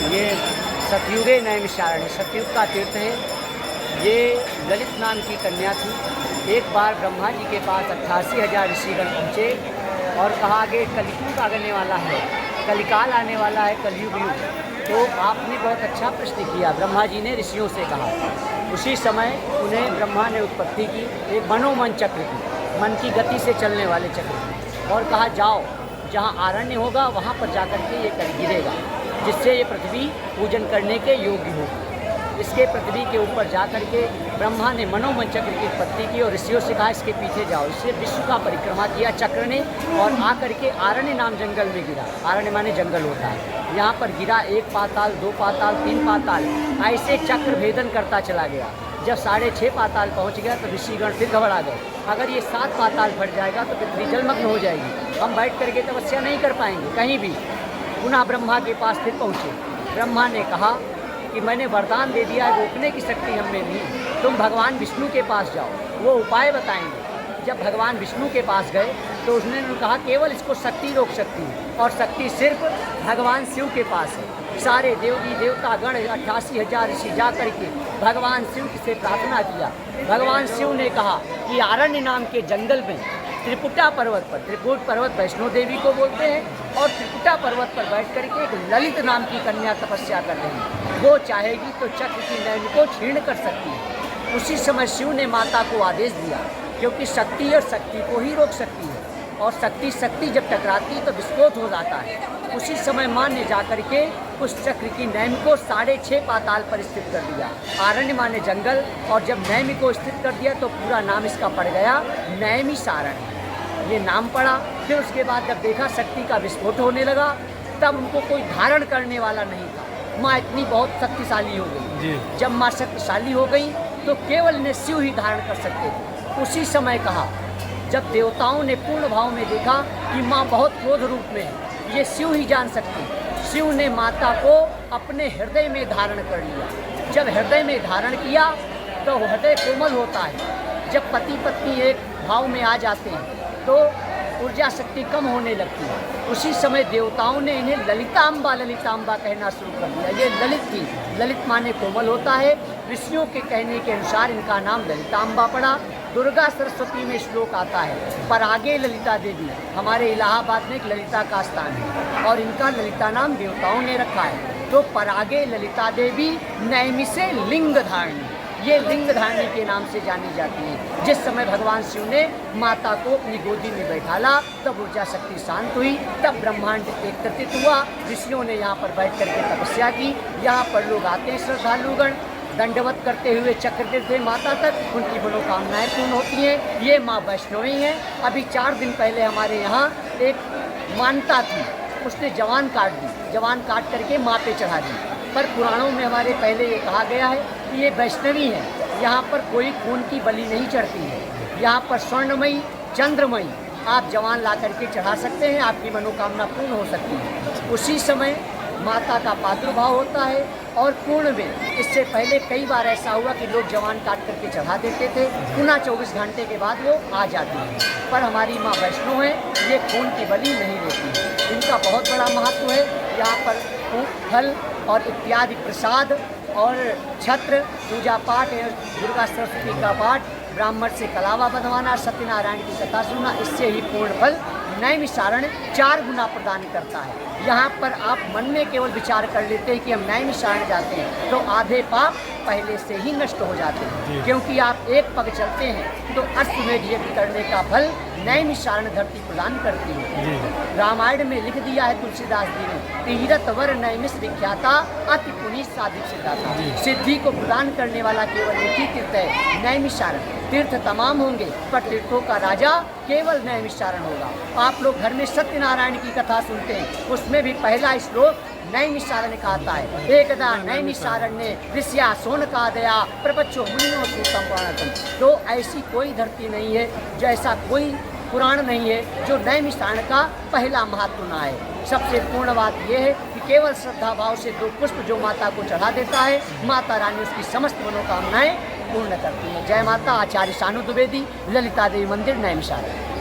ये सतयुगे नैमिषारण्य, सतयुग का तीर्थ है। ये ललित नाम की कन्या थी। एक बार ब्रह्मा जी के पास 88,000 ऋषिगण पहुँचे और कहा आगे कलियुग आने वाला है, कलिकाल आने वाला है, कलयुग युग। तो आपने बहुत अच्छा प्रश्न किया, ब्रह्मा जी ने ऋषियों से कहा। उसी समय उन्हें ब्रह्मा ने उत्पत्ति की, एक मनोमन चक्र की, मन की गति से चलने वाले चक्र की, और कहा जाओ जहाँ आरण्य होगा वहाँ पर जाकर के ये कर गिरेगा, जिससे ये पृथ्वी पूजन करने के योग्य होगी। इसके पृथ्वी के ऊपर जा कर के ब्रह्मा ने मनोमन चक्र की उत्पत्ति की और ऋषियों से कहा इसके पीछे जाओ। इससे विश्व का परिक्रमा किया चक्र ने और आकर के आरण्य नाम जंगल में गिरा। आरण्य माने जंगल होता है। यहाँ पर गिरा, 1 पाताल, 2 पाताल, 3 पाताल, ऐसे चक्र भेदन करता चला गया। जब 6.5 पाताल पहुँच गया तो ऋषिगण फिर घबरा गए, अगर ये 7 पाताल फट जाएगा तो पृथ्वी जलमग्न हो जाएगी, हम बैठ करके तपस्या नहीं कर पाएंगे कहीं भी। पुनः ब्रह्मा के पास फिर पहुँचे। ब्रह्मा ने कहा कि मैंने वरदान दे दिया है, रोकने की शक्ति हमें नहीं, तुम भगवान विष्णु के पास जाओ, वो उपाय बताएंगे। जब भगवान विष्णु के पास गए तो उसने कहा केवल इसको शक्ति रोक सकती है, और शक्ति सिर्फ भगवान शिव के पास है। सारे देवी देवता गण 88,000 ऋषि जा करके भगवान शिव से प्रार्थना किया। भगवान शिव ने कहा कि आरण्य नाम के जंगल में त्रिपुटा पर्वत पर, त्रिपुट पर्वत वैष्णो देवी को बोलते हैं, और त्रिपुटा पर्वत पर बैठ करके एक ललित नाम की कन्या तपस्या कर रही है। वो चाहेगी तो चक्र की नैन को छीण कर सकती है। उसी समय शिव ने माता को आदेश दिया, क्योंकि शक्ति और शक्ति को ही रोक सकती है, और शक्ति शक्ति जब टकराती है तो विस्फोट हो जाता है। उसी समय माँ ने जाकर के उस चक्र की नैम को 6.5 पाताल पर स्थित कर दिया। आरण्य माने जंगल, और जब नैमी को स्थित कर दिया तो पूरा नाम इसका पड़ गया नैमिषारण्य, ये नाम पड़ा। फिर उसके बाद जब देखा शक्ति का विस्फोट होने लगा, तब उनको कोई धारण करने वाला नहीं था। माँ इतनी बहुत शक्तिशाली हो गई। जब माँ शक्तिशाली हो गई तो केवल ने शिव ही धारण कर सकते थे। उसी समय कहा, जब देवताओं ने पूर्ण भाव में देखा कि माँ बहुत क्रोध रूप में है, ये शिव ही जान सकते हैं, शिव ने माता को अपने हृदय में धारण कर लिया। जब हृदय में धारण किया तो हृदय कोमल होता है। जब पति पत्नी एक भाव में आ जाते हैं तो ऊर्जा शक्ति कम होने लगती है। उसी समय देवताओं ने इन्हें ललितांबा ललितांबा कहना शुरू कर दिया। ये ललित थी, ललित माने कोमल होता है। ऋषियों के कहने के अनुसार इनका नाम ललितांबा पड़ा। दुर्गा सरस्वती में श्लोक आता है, पर आगे ललिता देवी, हमारे इलाहाबाद में एक ललिता का स्थान है और इनका ललिता नाम देवताओं ने रखा है। तो परागे ललिता देवी नैमिषे लिंग धारणी, ये लिंग धारणी के नाम से जानी जाती है। जिस समय भगवान शिव ने माता को अपनी गोदी में बैठाला तब ऊर्जा शक्ति शांत हुई, तब ब्रह्मांड एकत्रित हुआ। ऋषियों ने यहाँ पर बैठ करके तपस्या की। यहाँ पर लोग आते हैं श्रद्धालुगण, दंडवत करते हुए चक्र से माता तक उनकी मनोकामनाएं पूर्ण होती हैं। ये माँ वैष्णवी हैं। अभी 4 दिन पहले हमारे यहाँ एक मानता थी, उसने जवान काट दी, जवान काट करके माँ पे चढ़ा दी। पर पुराणों में हमारे पहले ये कहा गया है कि ये वैष्णवी है, यहाँ पर कोई खून की बलि नहीं चढ़ती है। यहाँ पर स्वर्णमयी चंद्रमयी आप जवान ला करके चढ़ा सकते हैं, आपकी मनोकामना पूर्ण हो सकती है। उसी समय माता का प्रादुर्भाव होता है। और पूर्ण में इससे पहले कई बार ऐसा हुआ कि लोग जवान काट करके चढ़ा देते थे, पुनः 24 घंटे के बाद वो आ जाती है। पर हमारी माँ वैष्णो है, ये खून की बलि नहीं लेती। इनका बहुत बड़ा महत्व है। यहाँ पर फल और इत्यादि प्रसाद और छत्र पूजा पाठ, दुर्गा सरस्वती का पाठ, ब्राह्मण से कलावा बंधवाना, सत्यनारायण की कथा सुनना, इससे ही पूर्ण फल नैमिषारण्य 4 गुना प्रदान करता है। यहाँ पर आप मन में केवल विचार कर लेते हैं कि हम नैमिषारण्य जाते हैं तो आधे पाप पहले से ही नष्ट हो जाते हैं, क्योंकि आप एक पग चलते हैं तो अश्वमेध यज्ञ करने का फल नैमिषारण्य धरती प्रदान करती है। रामायण में लिख दिया है तुलसीदास जी ने, तीरथ वर नैमिष विख्याता अति पुनीत साधिक सिद्धाता। सिद्धि को प्रदान करने वाला केवल एक ही तीर्थ है, नैमिषारण्य। तीर्थ तमाम होंगे पर तीर्थों का राजा केवल नैमिषारण्य होगा। आप लोग घर में सत्यनारायण की कथा सुनते हैं, उसमें भी पहला श्लोक नैमिषारण्य का आता है। एकदा नैमिषारण्य ऋष्या सोन का दया प्रपंचो मुनियों से संपादन। तो ऐसी कोई धरती नहीं है, जैसा कोई पुराण नहीं है जो नैमिषारण्य का पहला महत्व ना है। सबसे पूर्ण बात यह है कि केवल श्रद्धा भाव से 2 पुष्प जो माता को चढ़ा देता है, माता रानी उसकी समस्त मनोकामनाएं पूर्ण करती है। जय माता। आचार्य शानु द्विवेदी, ललिता देवी मंदिर, नैमिषारण्य।